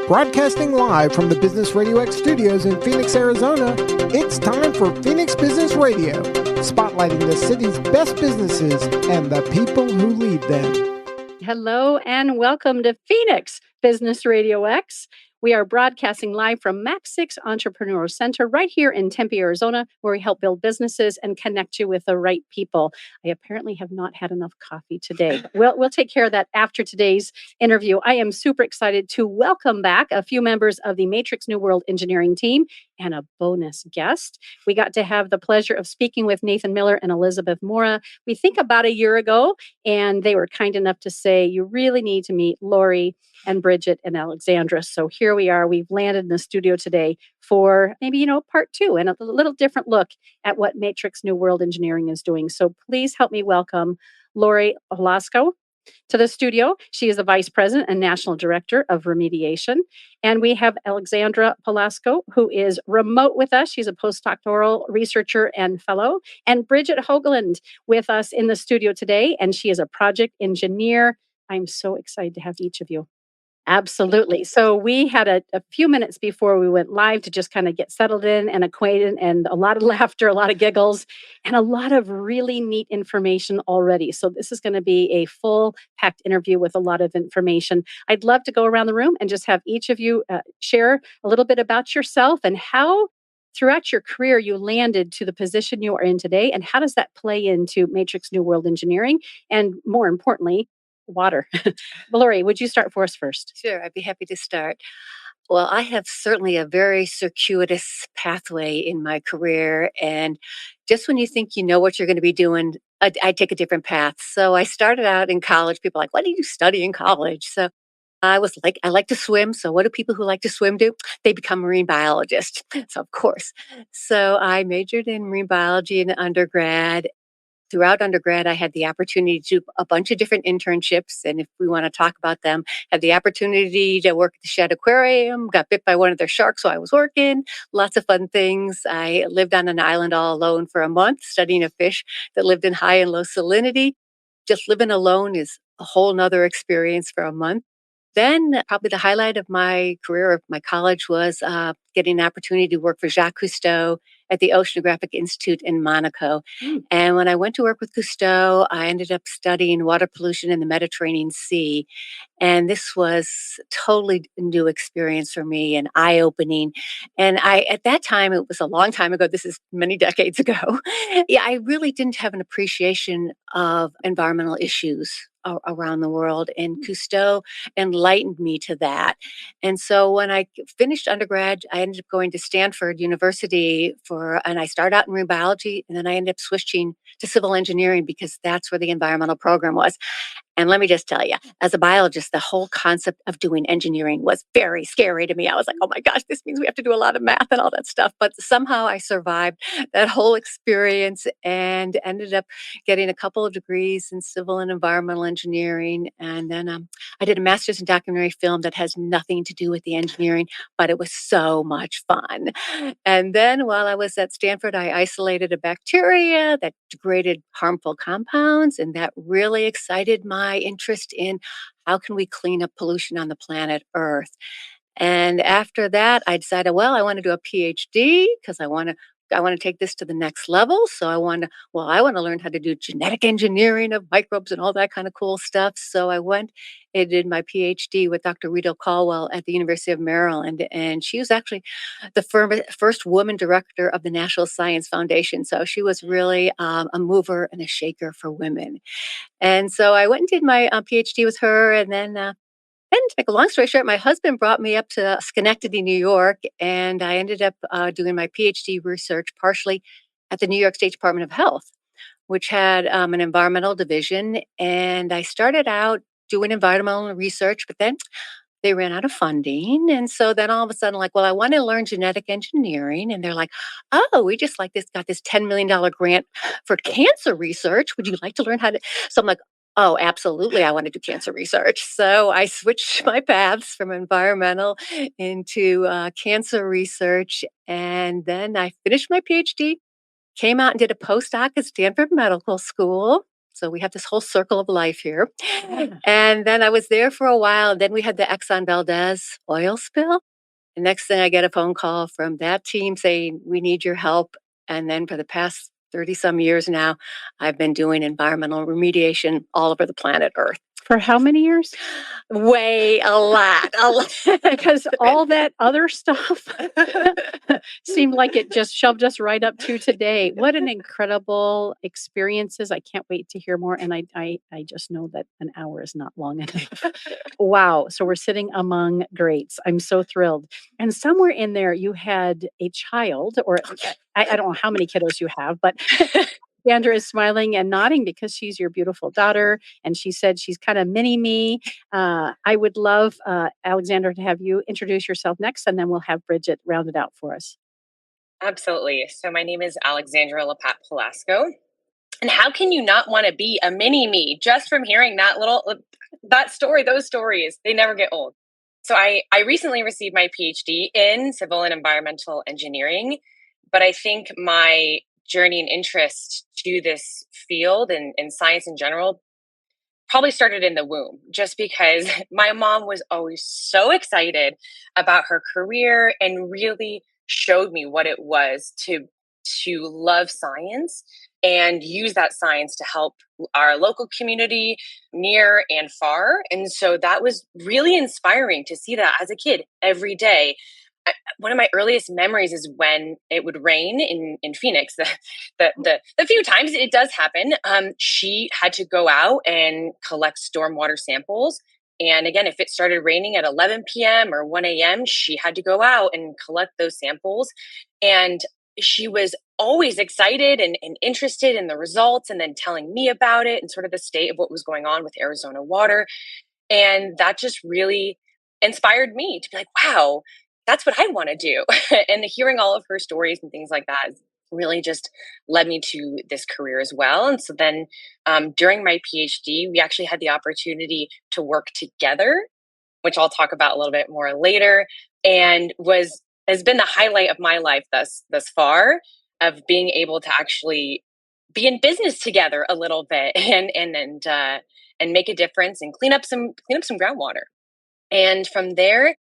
Broadcasting live from the Business RadioX studios in Phoenix, Arizona, it's time for Phoenix Business Radio, spotlighting the city's best businesses and the people who lead them. Hello and welcome to Phoenix Business RadioX. We are broadcasting live from Max 6 Entrepreneur Center right here in Tempe, Arizona, where we help build businesses and connect you with the right people. I apparently have not had enough coffee today. We'll take care of that after today's interview. I am super excited to welcome back a few members of the Matrix New World Engineering team and a bonus guest. We got to have the pleasure of speaking with Nathan Miller and Elizabeth Mora, we think about a year ago, and they were kind enough to say, you really need to meet Laurie and Bridget and Alexandra. So here we are. We've landed in the studio today for maybe, part two and a little different look at what Matrix New World Engineering is doing. So please help me welcome Laurie Polasko to the studio. She is the Vice President and National Director of Remediation. And we have Alexandra Polasko, who is remote with us. She's a postdoctoral researcher and fellow. And Bridget Hoagland with us in the studio today. And she is a project engineer. I'm so excited to have each of you. Absolutely. So we had a few minutes before we went live to just kind of get settled in and acquainted, and a lot of laughter, a lot of giggles, and a lot of really neat information already. So this is going to be a full packed interview with a lot of information. I'd love to go around the room and just have each of you share a little bit about yourself and how throughout your career you landed to the position you are in today, and how does that play into Matrix New World Engineering, and more importantly, water. Laurie, would you start for us first? Sure, I'd be happy to start. Well, I have certainly a very circuitous pathway in my career. And just when you think you know what you're going to be doing, I take a different path. So I started out in college. People are like, what do you study in college? So I was like, I like to swim. So what do people who like to swim do? They become marine biologists. So of course. So I majored in marine biology in undergrad. Throughout undergrad, I had the opportunity to do a bunch of different internships. And if we want to talk about them, had the opportunity to work at the Shedd Aquarium, got bit by one of their sharks while I was working, lots of fun things. I lived on an island all alone for a month, studying a fish that lived in high and low salinity. Just living alone is a whole nother experience for a month. Then probably the highlight of my career of my college was getting an opportunity to work for Jacques Cousteau at the Oceanographic Institute in Monaco. And when I went to work with Cousteau, I ended up studying water pollution in the Mediterranean Sea. And this was totally a new experience for me and eye-opening. And at that time, it was a long time ago. This is many decades ago. Yeah, I really didn't have an appreciation of environmental issues around the world. And Cousteau enlightened me to that. And so when I finished undergrad, I ended up going to Stanford University and I started out in marine biology, and then I ended up switching to civil engineering because that's where the environmental program was. And let me just tell you, as a biologist, the whole concept of doing engineering was very scary to me. I was like, oh my gosh, this means we have to do a lot of math and all that stuff. But somehow I survived that whole experience and ended up getting a couple of degrees in civil and environmental engineering. And then I did a master's in documentary film that has nothing to do with the engineering, but it was so much fun. And then while I was at Stanford, I isolated a bacteria that degraded harmful compounds, and that really excited my interest in how can we clean up pollution on the planet Earth. And after that, I decided, well, I want to do a PhD because I want to take this to the next level. So I want to learn how to do genetic engineering of microbes and all that kind of cool stuff. So I went and did my PhD with Dr. Rita Caldwell at the University of Maryland. And she was actually the first woman director of the National Science Foundation. So she was really a mover and a shaker for women. And so I went and did my PhD with her. And then to make a long story short, my husband brought me up to Schenectady, New York, and I ended up doing my PhD research partially at the New York State Department of Health, which had an environmental division. And I started out doing environmental research, but then they ran out of funding. And so then all of a sudden, like, well, I want to learn genetic engineering. And they're like, oh, we just got this $10 million grant for cancer research. Would you like to learn how to? So I'm like, oh, absolutely. I want to do cancer research. So I switched my paths from environmental into cancer research. And then I finished my PhD, came out and did a postdoc at Stanford Medical School. So we have this whole circle of life here. And then I was there for a while. Then we had the Exxon Valdez oil spill. The next thing I get a phone call from that team saying, we need your help. And then for the past 30 some years now, I've been doing environmental remediation all over the planet Earth. For how many years? Way a lot. Because all that other stuff seemed like it just shoved us right up to today. What an incredible experiences. I can't wait to hear more. And I just know that an hour is not long enough. Wow. So we're sitting among greats. I'm so thrilled. And somewhere in there, you had a child, or I don't know how many kiddos you have, but Sandra is smiling and nodding because she's your beautiful daughter. And she said she's kind of mini me. I would love, Alexandra, to have you introduce yourself next, and then we'll have Bridget round it out for us. Absolutely. So my name is Alexandra LaPat-Polasko. And how can you not want to be a mini me just from hearing that story, those stories, they never get old. So I recently received my PhD in civil and environmental engineering, but I think my journey and interest to this field and science in general probably started in the womb, just because my mom was always so excited about her career and really showed me what it was to love science and use that science to help our local community near and far. And so that was really inspiring to see that as a kid every day. One of my earliest memories is when it would rain in Phoenix. The few times it does happen, she had to go out and collect stormwater samples. And again, if it started raining at 11 p.m. or 1 a.m., she had to go out and collect those samples. And she was always excited and interested in the results, and then telling me about it and sort of the state of what was going on with Arizona water. And that just really inspired me to be like, wow, that's what I want to do. And hearing all of her stories and things like that really just led me to this career as well. And so then during my PhD, we actually had the opportunity to work together, which I'll talk about a little bit more later, and has been the highlight of my life thus far, of being able to actually be in business together a little bit and make a difference and clean up some groundwater. And from there,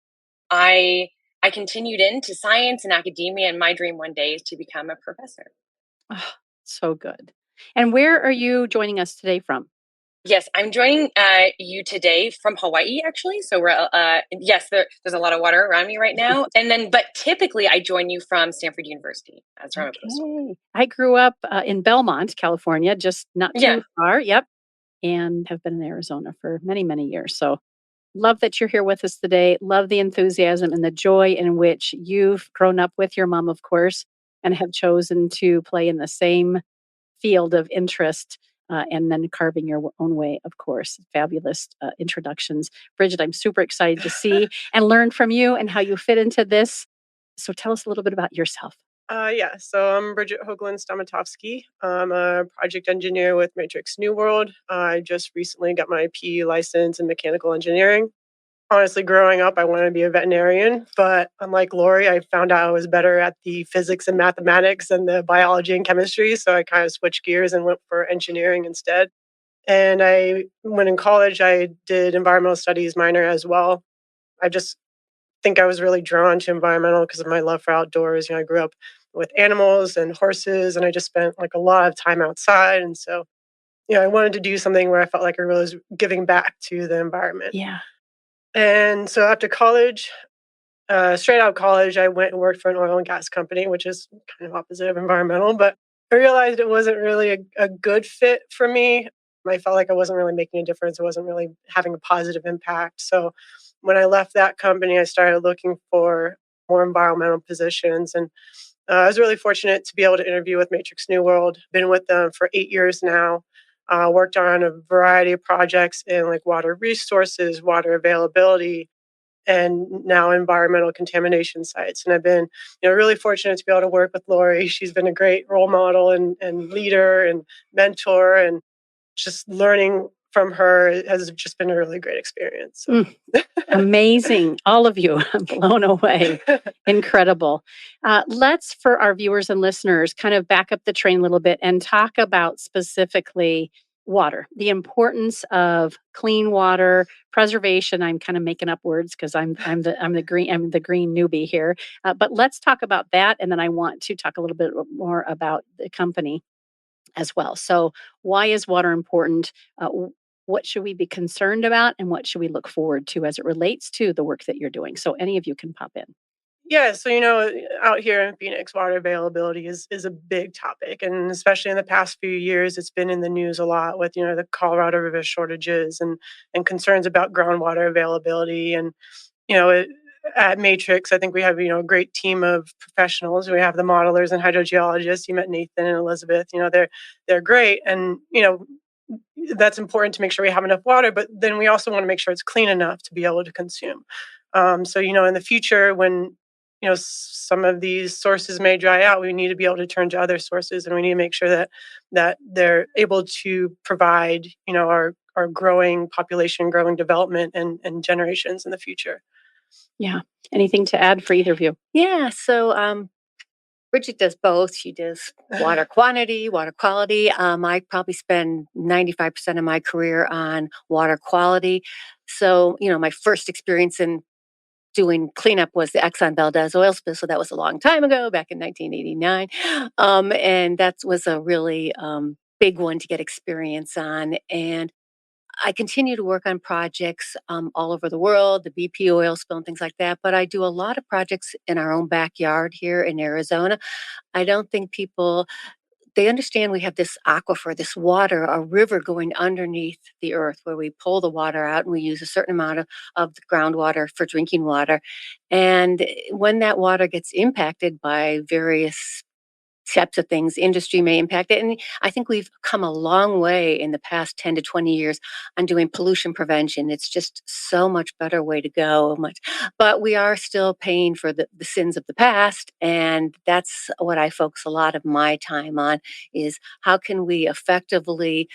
I continued into science and academia, and my dream one day is to become a professor. Oh, so good. And where are you joining us today from? Yes, I'm joining you today from Hawaii, actually. So we're yes, there's a lot of water around me right now, but typically I join you from Stanford University as from a postdoc. I grew up in Belmont, California, just not too far. Yep, and have been in Arizona for many, many years. So love that you're here with us today. Love the enthusiasm and the joy in which you've grown up with your mom, of course, and have chosen to play in the same field of interest, and then carving your own way, of course. Fabulous introductions. Bridget, I'm super excited to see and learn from you and how you fit into this. So tell us a little bit about yourself. So I'm Bridget Hoagland Stamatovsky. I'm a project engineer with Matrix New World. I just recently got my PE license in mechanical engineering. Honestly, growing up, I wanted to be a veterinarian, but unlike Laurie, I found out I was better at the physics and mathematics than the biology and chemistry. So I kind of switched gears and went for engineering instead. And when in college, I did environmental studies minor as well. I just think I was really drawn to environmental because of my love for outdoors. I grew up with animals and horses, and I just spent like a lot of time outside. And so, I wanted to do something where I felt like I really was giving back to the environment. Yeah. And so after college, straight out of college, I went and worked for an oil and gas company, which is kind of opposite of environmental, but I realized it wasn't really a good fit for me. I felt like I wasn't really making a difference. I wasn't really having a positive impact. So when I left that company, I started looking for more environmental positions. And I was really fortunate to be able to interview with Matrix New World. Been with them for 8 years now. Worked on a variety of projects in like water resources, water availability, and now environmental contamination sites. And I've been, really fortunate to be able to work with Laurie. She's been a great role model and leader and mentor, and just learning from her has just been a really great experience. So. Amazing. All of you. I'm blown away. Incredible. Let's, for our viewers and listeners, kind of back up the train a little bit and talk about specifically water, the importance of clean water preservation. I'm kind of making up words because I'm the green newbie here. But let's talk about that, and then I want to talk a little bit more about the company as well. So, why is water important? What should we be concerned about, and what should we look forward to as it relates to the work that you're doing? So, any of you can pop in. Yeah, so out here in Phoenix, water availability is a big topic, and especially in the past few years, it's been in the news a lot with the Colorado River shortages and concerns about groundwater availability. And you know, it, at Matrix, I think we have a great team of professionals. We have the modelers and hydrogeologists. You met Nathan and Elizabeth. They're great, and that's important to make sure we have enough water. But then we also want to make sure it's clean enough to be able to consume. So in the future, when some of these sources may dry out, we need to be able to turn to other sources, and we need to make sure that they're able to provide our growing population, growing development, and generations in the future. Yeah. Anything to add for either of you? Yeah. So Bridget does both. She does water quantity, water quality. I probably spend 95% of my career on water quality. So, my first experience in doing cleanup was the Exxon Valdez oil spill. So that was a long time ago, back in 1989. And that was a really big one to get experience on. And I continue to work on projects all over the world, the BP oil spill and things like that. But I do a lot of projects in our own backyard here in Arizona. I don't think people they understand we have this aquifer, this water, a river going underneath the earth where we pull the water out and we use a certain amount of the groundwater for drinking water. And when that water gets impacted by various types of things, industry may impact it. And I think we've come a long way in the past 10 to 20 years on doing pollution prevention. It's just so much better way to go. But we are still paying for the sins of the past. And that's what I focus a lot of my time on is how can we effectively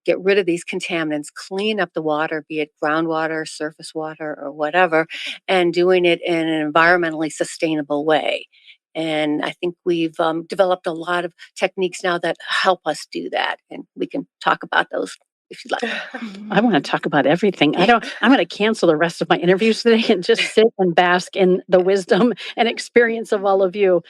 get rid of these contaminants, clean up the water, be it groundwater, surface water, or whatever, and doing it in an environmentally sustainable way. And I think we've developed a lot of techniques now that help us do that. And we can talk about those if you'd like. I want to talk about everything. I'm going to cancel the rest of my interviews today and just sit and bask in the wisdom and experience of all of you.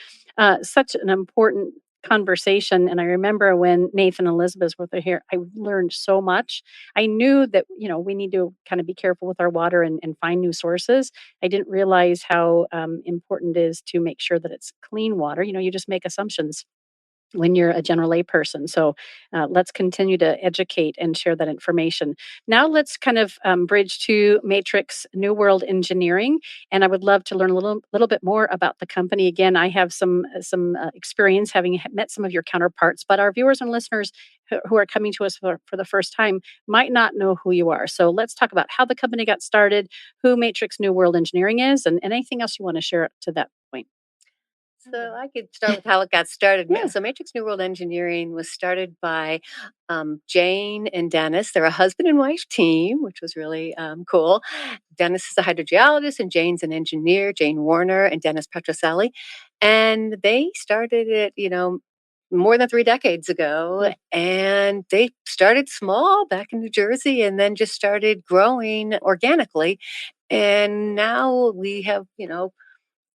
Such an important conversation. And I remember when Nathan and Elizabeth were here, I learned so much. I knew that, we need to kind of be careful with our water and find new sources. I didn't realize how important it is to make sure that it's clean water. You just make assumptions when you're a general lay person. So let's continue to educate and share that information. Now let's kind of bridge to Matrix New World Engineering, and I would love to learn a little bit more about the company. Again, I have some experience having met some of your counterparts, but our viewers and listeners who are coming to us for the first time might not know who you are. So let's talk about how the company got started, who Matrix New World Engineering is, and anything else you want to share to that point. So I could start with how it got started. Yeah. So Matrix New World Engineering was started by Jane and Dennis. They're a husband and wife team, which was really cool. Dennis is a hydrogeologist and Jane's an engineer, Jane Warner and Dennis Petroselli. And they started it, more than 3 decades ago. And they started small back in New Jersey and then just started growing organically. And now we have,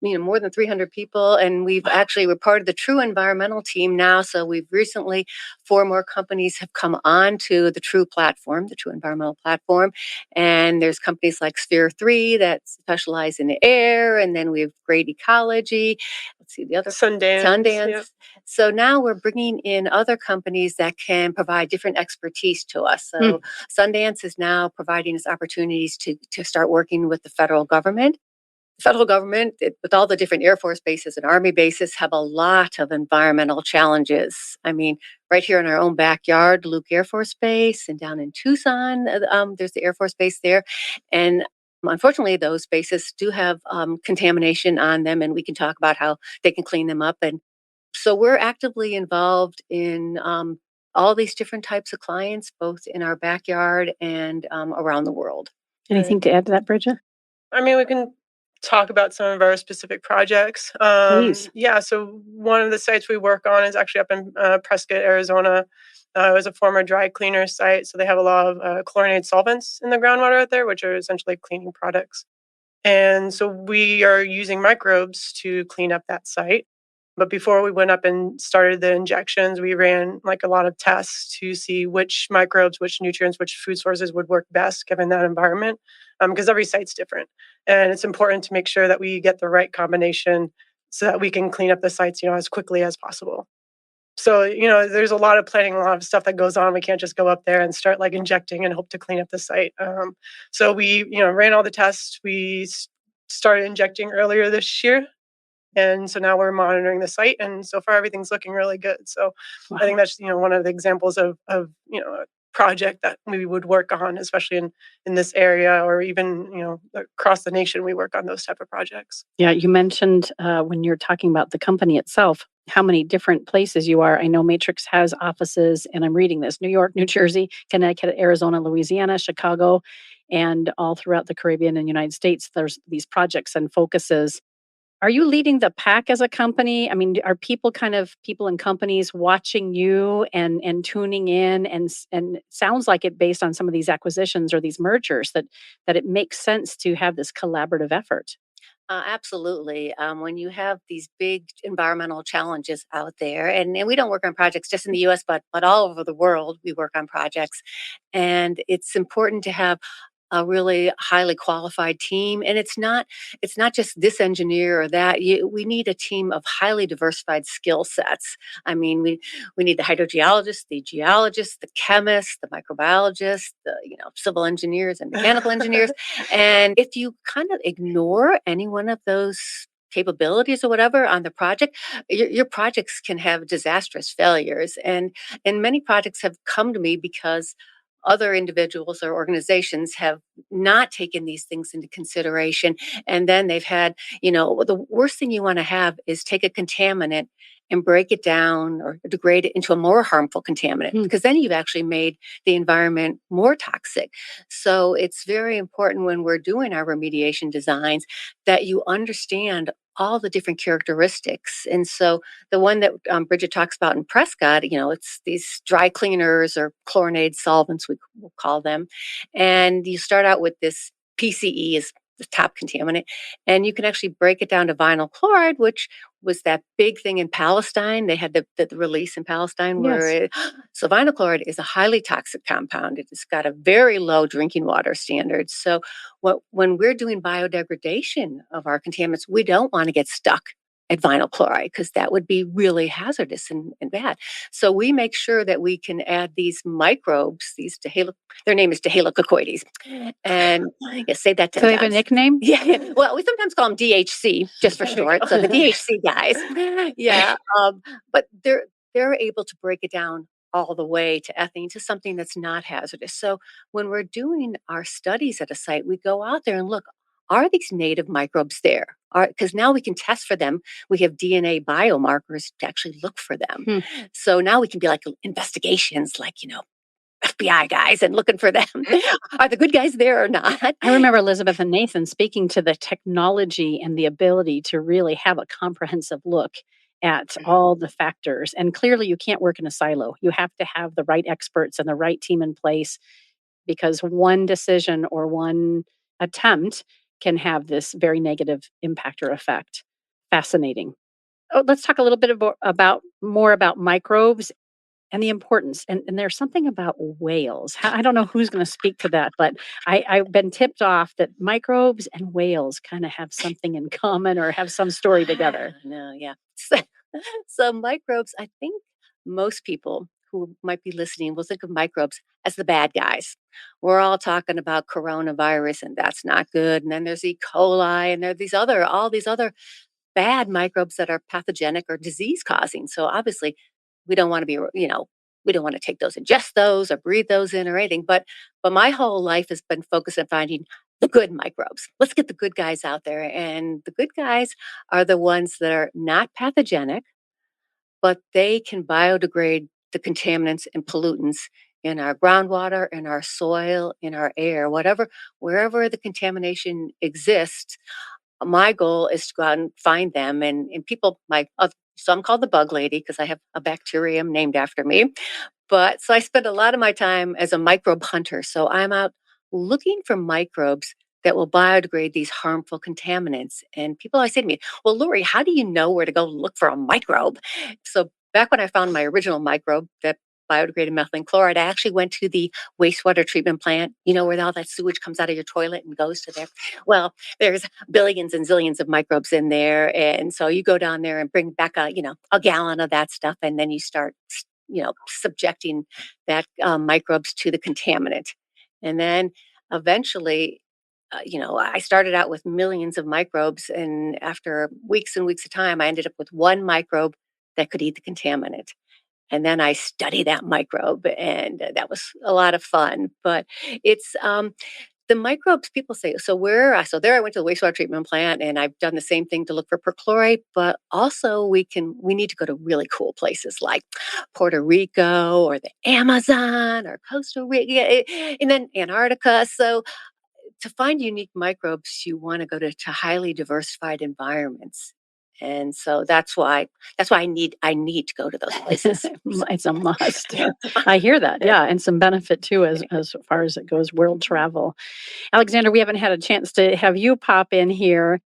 more than 300 people. And we're part of the True Environmental team now. So we've recently, 4 more companies have come on to the True platform, the True Environmental platform. And there's companies like Sphere 3 that specialize in the air. And then we have Great Ecology. Let's see, the other Sundance. Yeah. So now we're bringing in other companies that can provide different expertise to us. So Sundance is now providing us opportunities to start working with the federal government. Federal government, with all the different Air Force bases and Army bases, have a lot of environmental challenges. I mean, right here in our own backyard, Luke Air Force Base, and down in Tucson, there's the Air Force Base there. And unfortunately, those bases do have contamination on them, and we can talk about how they can clean them up. And so we're actively involved in all these different types of clients, both in our backyard and around the world. Anything to add to that, Bridget? I mean, we can talk about some of our specific projects. Please. Yeah, so one of the sites we work on is actually up in Prescott, Arizona. It was a former dry cleaner site, so they have a lot of chlorinated solvents in the groundwater out there, which are essentially cleaning products. And so we are using microbes to clean up that site. But before we went up and started the injections, we ran like a lot of tests to see which microbes, which nutrients, which food sources would work best given that environment, because every site's different. And it's important to make sure that we get the right combination so that we can clean up the sites, as quickly as possible. So, there's a lot of planning, a lot of stuff that goes on. We can't just go up there and start like injecting and hope to clean up the site. So we, ran all the tests. We started injecting earlier this year. And so now we're monitoring the site, and so far everything's looking really good. So I think that's one of the examples of a project that we would work on, especially in this area, or even across the nation. We work on those type of projects. Yeah, you mentioned when you're talking about the company itself, how many different places you are. I know Matrix has offices, and I'm reading this: New York, New Jersey, Connecticut, Arizona, Louisiana, Chicago, and all throughout the Caribbean and United States. There's these projects and focuses. Are you leading the pack as a company? I mean, are people and companies watching you and tuning in, and it sounds like it based on some of these acquisitions or these mergers that it makes sense to have this collaborative effort. Absolutely. When you have these big environmental challenges out there, and we don't work on projects just in the US, but all over the world, we work on projects. And it's important to have a really highly qualified team. And it's not just this engineer or that. We need a team of highly diversified skill sets. I mean, we need the hydrogeologist, the geologist, the chemist, the microbiologist, the civil engineers and mechanical engineers. And if you kind of ignore any one of those capabilities or whatever on the project, your projects can have disastrous failures. And many projects have come to me because other individuals or organizations have not taken these things into consideration. And then they've had, the worst thing you want to have is take a contaminant and break it down or degrade it into a more harmful contaminant, Hmm. because then you've actually made the environment more toxic. So it's very important when we're doing our remediation designs that you understand all the different characteristics. And so the one that Bridget talks about in Prescott, it's these dry cleaners or chlorinated solvents, we will call them. And you start out with this PCE is the top contaminant, and you can actually break it down to vinyl chloride, which was that big thing in Palestine. They had the release in Palestine where Yes. so vinyl chloride is a highly toxic compound. It's got a very low drinking water standard. So when we're doing biodegradation of our contaminants, we don't want to get stuck at vinyl chloride because that would be really hazardous and bad. So we make sure that we can add these microbes, their name is Dihalococoides. And say that So 10 they have a times. nickname? Yeah. Well, we sometimes call them DHC just for short. So the DHC guys. Yeah. But they're able to break it down all the way to ethane, to something that's not hazardous. So when we're doing our studies at a site, we go out there and look, are these native microbes there? Because now we can test for them. We have DNA biomarkers to actually look for them. Hmm. So now we can be like investigations, like, FBI guys and looking for them. Are the good guys there or not? I remember Elizabeth and Nathan speaking to the technology and the ability to really have a comprehensive look at all the factors. And clearly, you can't work in a silo. You have to have the right experts and the right team in place, because one decision or one attempt can have this very negative impact or effect. Fascinating. Oh, let's talk a little bit about microbes and the importance. And there's something about whales. I don't know who's going to speak to that, but I've been tipped off that microbes and whales kind of have something in common or have some story together. No, yeah. So microbes, I think most people who might be listening will think of microbes as the bad guys. We're all talking about coronavirus, and that's not good. And then there's E. coli, and there are all these other bad microbes that are pathogenic or disease causing. So obviously, we don't want to be, we don't want to take those, ingest those, or breathe those in or anything. But my whole life has been focused on finding the good microbes. Let's get the good guys out there, and the good guys are the ones that are not pathogenic, but they can biodegrade the contaminants and pollutants in our groundwater, in our soil, in our air, wherever the contamination exists. my goal is to go out and find them. And people, so I'm called the bug lady because I have a bacterium named after me. But so I spend a lot of my time as a microbe hunter. So I'm out looking for microbes that will biodegrade these harmful contaminants. And people always say to me, well, Laurie, how do you know where to go look for a microbe? So back when I found my original microbe that biodegraded methylene chloride, I actually went to the wastewater treatment plant, where all that sewage comes out of your toilet and goes to there. Well, there's billions and zillions of microbes in there. And so you go down there and bring back a gallon of that stuff. And then you start, subjecting that microbes to the contaminant. And then eventually, I started out with millions of microbes. And after weeks and weeks of time, I ended up with one microbe that could eat the contaminant. And then I studied that microbe, and that was a lot of fun. But it's the microbes, people say, so there I went to the wastewater treatment plant, and I've done the same thing to look for perchlorate, but also we need to go to really cool places like Puerto Rico or the Amazon or Costa Rica and then Antarctica. So to find unique microbes, you want to go to highly diversified environments. And so that's why I need to go to those places. It's a must. I hear that. Yeah. And some benefit too, as far as it goes, world travel. Alexandra, we haven't had a chance to have you pop in here.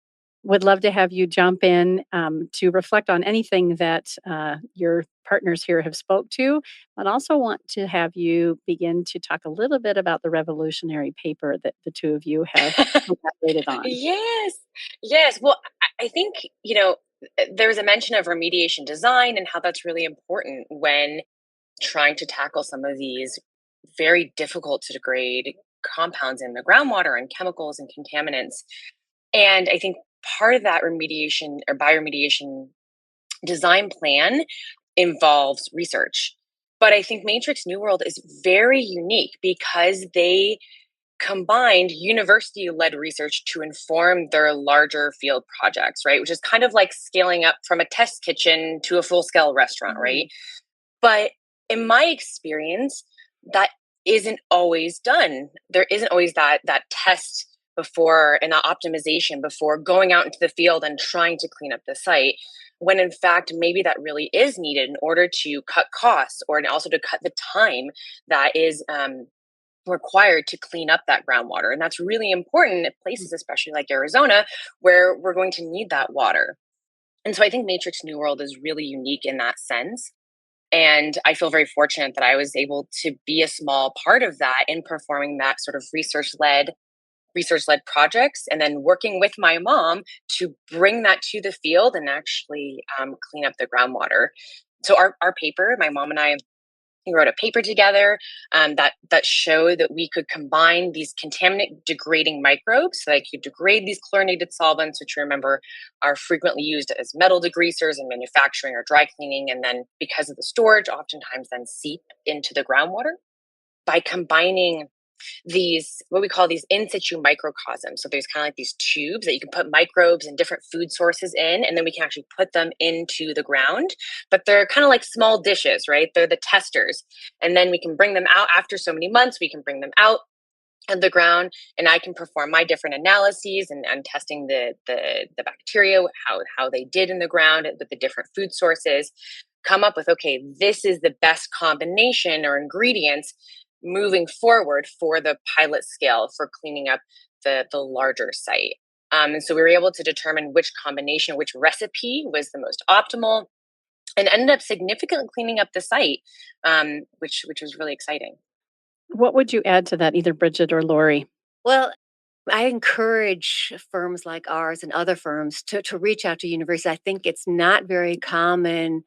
Would love to have you jump in to reflect on anything that your partners here have spoke to, but also want to have you begin to talk a little bit about the revolutionary paper that the two of you have collaborated on. Yes. Yes. Well, I think, there's a mention of remediation design and how that's really important when trying to tackle some of these very difficult to degrade compounds in the groundwater and chemicals and contaminants. And I think part of that remediation or bioremediation design plan involves research. But I think Matrix New World is very unique because they combined university-led research to inform their larger field projects, right? Which is kind of like scaling up from a test kitchen to a full-scale restaurant, right? But in my experience, that isn't always done. There isn't always that test before and that optimization before going out into the field and trying to clean up the site, when in fact maybe that really is needed in order to cut costs or also to cut the time that is required to clean up that groundwater. And that's really important at places, especially like Arizona, where we're going to need that water. And so I think Matrix New World is really unique in that sense. And I feel very fortunate that I was able to be a small part of that in performing that sort of research-led projects, and then working with my mom to bring that to the field and actually clean up the groundwater. So our paper, my mom and I, we wrote a paper together that showed that we could combine these contaminant degrading microbes so they could degrade these chlorinated solvents, which remember are frequently used as metal degreasers in manufacturing or dry cleaning, and then because of the storage, oftentimes then seep into the groundwater. By combining these, what we call these in situ microcosms. So there's kind of like these tubes that you can put microbes and different food sources in, and then we can actually put them into the ground. But they're kind of like small dishes, right? They're the testers. And then we can bring them out after so many months, we can bring them out of the ground, and I can perform my different analyses and testing the bacteria, how they did in the ground with the different food sources, come up with, okay, this is the best combination or ingredients moving forward for the pilot scale for cleaning up the larger site. And so we were able to determine which combination, which recipe was the most optimal, and ended up significantly cleaning up the site, which was really exciting. What would you add to that, either Bridget or Laurie? Well, I encourage firms like ours and other firms to reach out to universities. I think it's not very common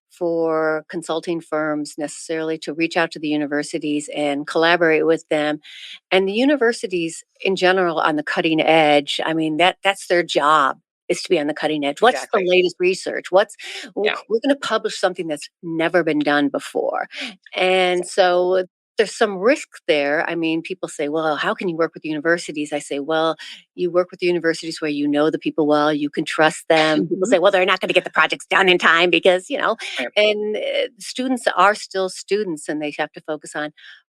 for consulting firms necessarily to reach out to the universities and collaborate with them. And the universities in general on the cutting edge, I mean, that's their job, is to be on the cutting edge. What's Exactly. the latest research? We're going to publish something that's never been done before. And so there's some risk there. I mean, people say, well, how can you work with universities? I say, well, you work with the universities where you know the people well, you can trust them. People say, well, they're not going to get the projects done in time because, Right. and students are still students and they have to focus on,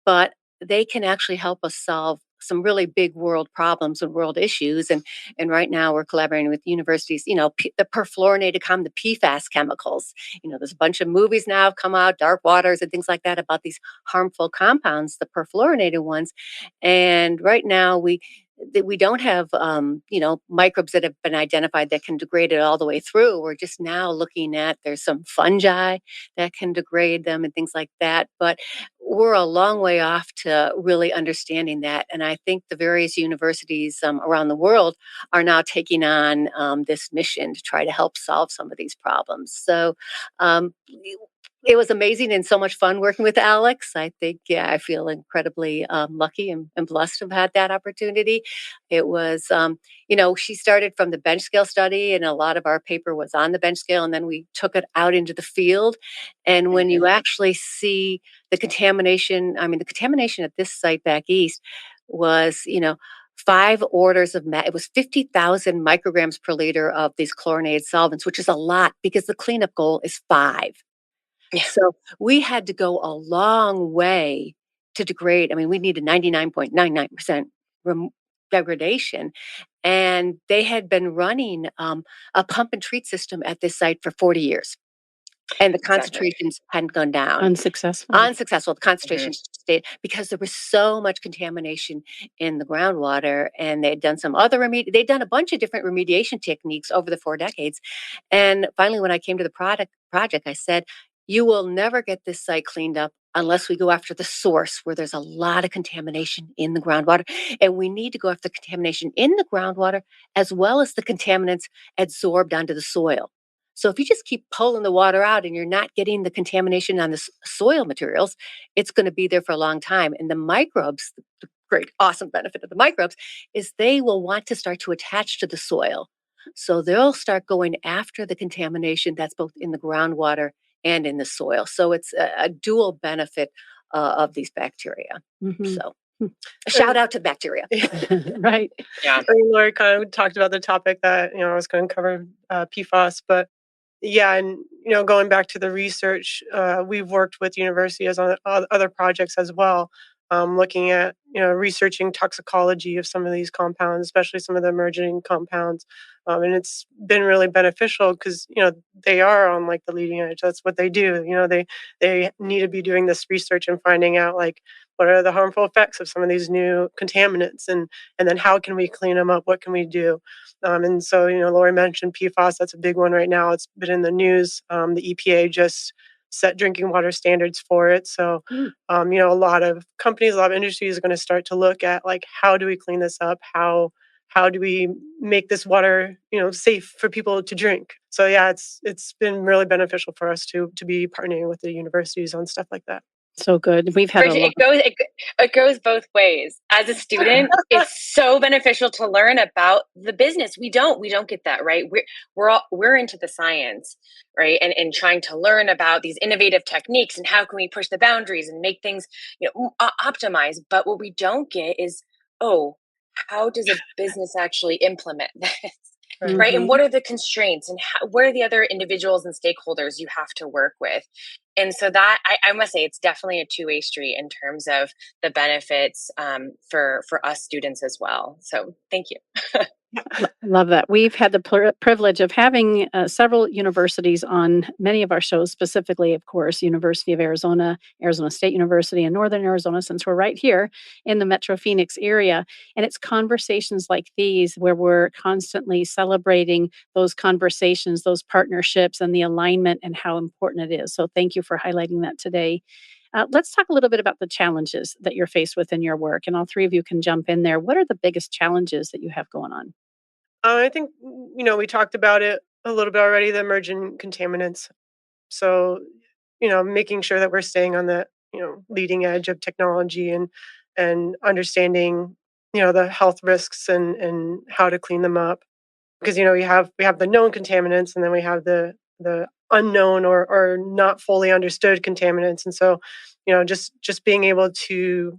but they can actually help us solve some really big world problems and world issues. And right now we're collaborating with universities, the perfluorinated the PFAS chemicals. There's a bunch of movies now have come out, Dark Waters and things like that, about these harmful compounds, the perfluorinated ones. And right now we don't have, microbes that have been identified that can degrade it all the way through. We're just now looking at, there's some fungi that can degrade them and things like that. But we're a long way off to really understanding that. And I think the various universities around the world are now taking on this mission to try to help solve some of these problems. So it was amazing and so much fun working with Alex. I think, I feel incredibly lucky and blessed to have had that opportunity. It was, she started from the bench scale study, and a lot of our paper was on the bench scale, and then we took it out into the field. And when you actually see the contamination at this site back east was, 5 orders of it was 50,000 micrograms per liter of these chlorinated solvents, which is a lot because the cleanup goal is 5. Yeah. So we had to go a long way to degrade. We needed 99.99% degradation. And they had been running a pump and treat system at this site for 40 years. And the concentrations hadn't gone down. Unsuccessful. The concentrations stayed because there was so much contamination in the groundwater. And they'd done some other they'd done a bunch of different remediation techniques over the 4 decades. And finally, when I came to the project, I said, you will never get this site cleaned up unless we go after the source where there's a lot of contamination in the groundwater. And we need to go after the contamination in the groundwater as well as the contaminants absorbed onto the soil. So if you just keep pulling the water out and you're not getting the contamination on the soil materials, it's going to be there for a long time. And the microbes, the great, awesome benefit of the microbes is they will want to start to attach to the soil. So they'll start going after the contamination that's both in the groundwater and in the soil. So it's a dual benefit of these bacteria. Mm-hmm. So a shout out to bacteria. Right. Yeah. Laurie kind of talked about the topic that, I was going to cover PFAS, but yeah, and going back to the research, we've worked with universities on other projects as well, looking at researching toxicology of some of these compounds, especially some of the emerging compounds, and it's been really beneficial because they are on like the leading edge. That's what they do. They need to be doing this research and finding out like what are the harmful effects of some of these new contaminants, and then how can we clean them up? What can we do? And so, Laurie mentioned PFAS. That's a big one right now. It's been in the news. The EPA just set drinking water standards for it. So, a lot of companies, a lot of industries are going to start to look at like, how do we clean this up? How do we make this water, safe for people to drink? So yeah, it's been really beneficial for us to be partnering with the universities on stuff like that. So good. We've had Bridget, it goes both ways. As a student, it's so beneficial to learn about the business. We don't get that, right? We're into the science, right? And trying to learn about these innovative techniques and how can we push the boundaries and make things, optimize. But what we don't get is, how does a business actually implement this? Mm-hmm. Right. And what are the constraints and what are the other individuals and stakeholders you have to work with? And so that I must say, it's definitely a two-way street in terms of the benefits for us students as well. So thank you. Love that. We've had the privilege of having several universities on many of our shows, specifically, of course, University of Arizona, Arizona State University, and Northern Arizona, since we're right here in the Metro Phoenix area. And it's conversations like these where we're constantly celebrating those conversations, those partnerships, and the alignment and how important it is. So thank you for highlighting that today. Let's talk a little bit about the challenges that you're faced with in your work, and all three of you can jump in there. What are the biggest challenges that you have going on? I think, we talked about it a little bit already, the emerging contaminants. So, making sure that we're staying on the, leading edge of technology and understanding, the health risks and how to clean them up. Because, we have the known contaminants, and then we have the unknown or not fully understood contaminants. And so, just being able to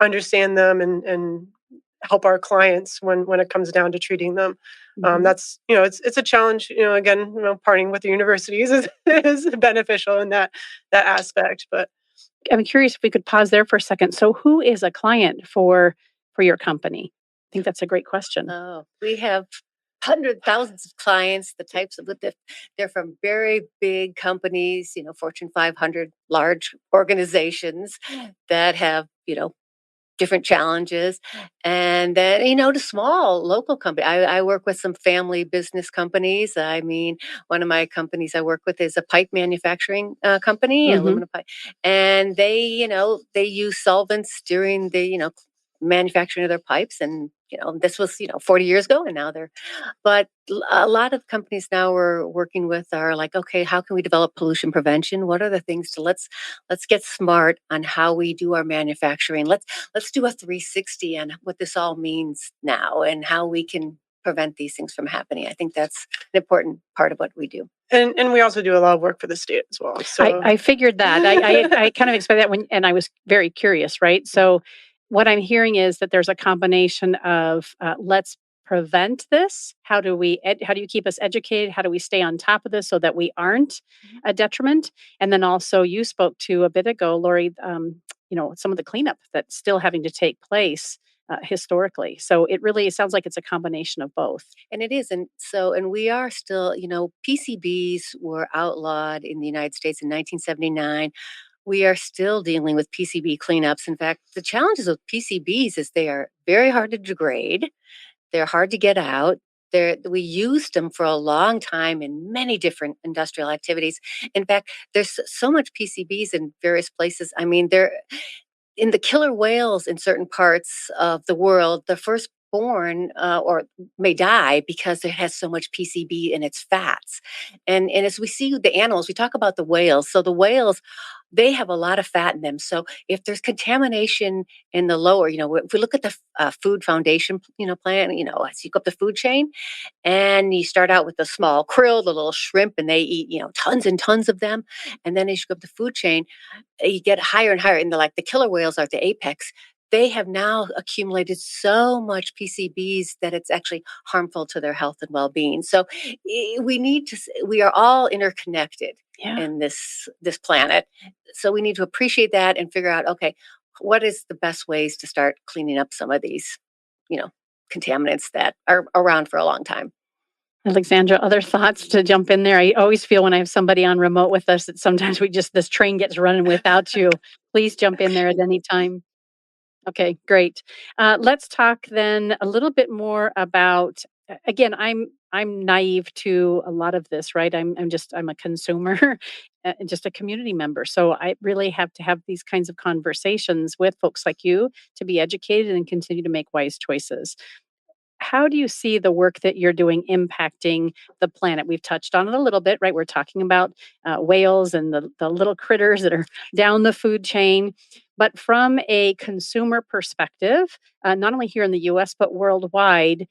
understand them and help our clients when it comes down to treating them. Mhm. That's it's a challenge. Again, partnering with the universities is beneficial in that aspect. But I'm curious if we could pause there for a second. So, who is a client for for your company? I think that's a great question. Oh, we have thousands of clients, the types of they're from very big companies, Fortune 500 large organizations that have, different challenges. And then, to small local company. I work with some family business companies. I mean, one of my companies I work with is a pipe manufacturing company, Mhm. aluminum pipe. And they use solvents during the, manufacturing of their pipes. And, this was, 40 years ago, and now they're but a lot of companies now we're working with are like, okay, how can we develop pollution prevention? What are the things to let's get smart on how we do our manufacturing. Let's do a 360 on what this all means now and how we can prevent these things from happening. I think that's an important part of what we do. And we also do a lot of work for the state as well. So I figured that. I kind of expected that and I was very curious, right? So what I'm hearing is that there's a combination of let's prevent this. How do you keep us educated? How do we stay on top of this so that we aren't a detriment? And then also you spoke to a bit ago, Laurie, some of the cleanup that's still having to take place historically. So it really sounds like it's a combination of both. And it is. And we are still, PCBs were outlawed in the United States in 1979. We are still dealing with PCB cleanups. In fact, the challenges with PCBs is they are very hard to degrade. They're hard to get out. We used them for a long time in many different industrial activities. In fact, there's so much PCBs in various places. I mean, they're in the killer whales in certain parts of the world. The firstborn or may die because it has so much PCB in its fats. And as we see the animals, we talk about the whales. So the whales, they have a lot of fat in them. So if there's contamination in the lower, if we look at the food foundation, plant, as you go up the food chain, and you start out with the small krill, the little shrimp, and they eat, tons and tons of them. And then as you go up the food chain, you get higher and higher. And the killer whales are at the apex. They have now accumulated so much PCBs that it's actually harmful to their health and well-being. So we are all interconnected Yeah. in this planet. So we need to appreciate that and figure out, okay, what is the best ways to start cleaning up some of these, contaminants that are around for a long time. Alexandra, other thoughts to jump in there? I always feel when I have somebody on remote with us that sometimes this train gets running without you. Please jump in there at any time. Okay, great. Let's talk then a little bit more about. Again, I'm naive to a lot of this, right? I'm a consumer, and just a community member. So I really have to have these kinds of conversations with folks like you to be educated and continue to make wise choices. How do you see the work that you're doing impacting the planet? We've touched on it a little bit, right? We're talking about whales and the little critters that are down the food chain. But from a consumer perspective, not only here in the US, but worldwide,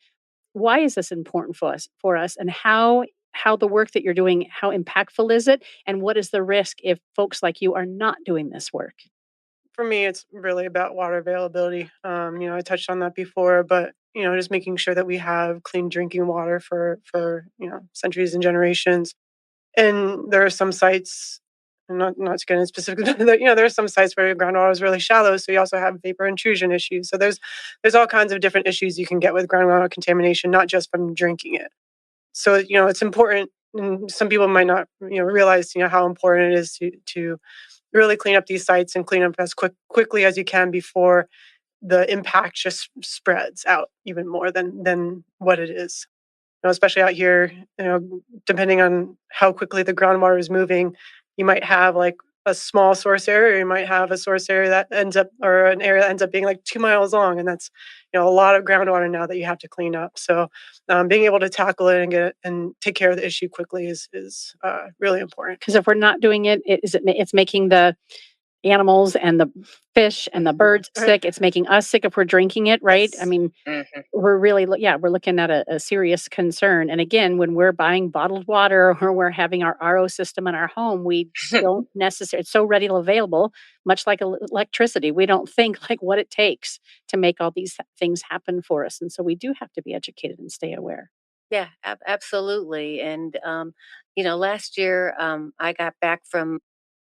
why is this important for us, and how the work that you're doing, how impactful is it? And what is the risk if folks like you are not doing this work? for me, it's really about water availability. I touched on that before, but just making sure that we have clean drinking water for centuries and generations. And there are some sites, and not to get into specifics, but there are some sites where groundwater is really shallow, so you also have vapor intrusion issues. So there's all kinds of different issues you can get with groundwater contamination, not just from drinking it. So it's important. And some people might not realize how important it is to really clean up these sites and clean up as quickly as you can before the impact just spreads out even more than what it is. Especially out here, depending on how quickly the groundwater is moving, you might have like a small source area, or you might have a source area that ends up, or an area that ends up being like 2 miles long, and that's a lot of groundwater now that you have to clean up. So, being able to tackle it and take care of the issue quickly is really important. Because if we're not doing it, it's making the animals and the fish and the birds sick. It's making us sick if we're drinking it, right? I Yes. mean, Mhm. we're looking at a serious concern. And again, when we're buying bottled water or we're having our RO system in our home, we don't necessarily, it's so readily available, much like electricity. We don't think like what it takes to make all these things happen for us. And so we do have to be educated and stay aware. Yeah, absolutely. And last year I got back from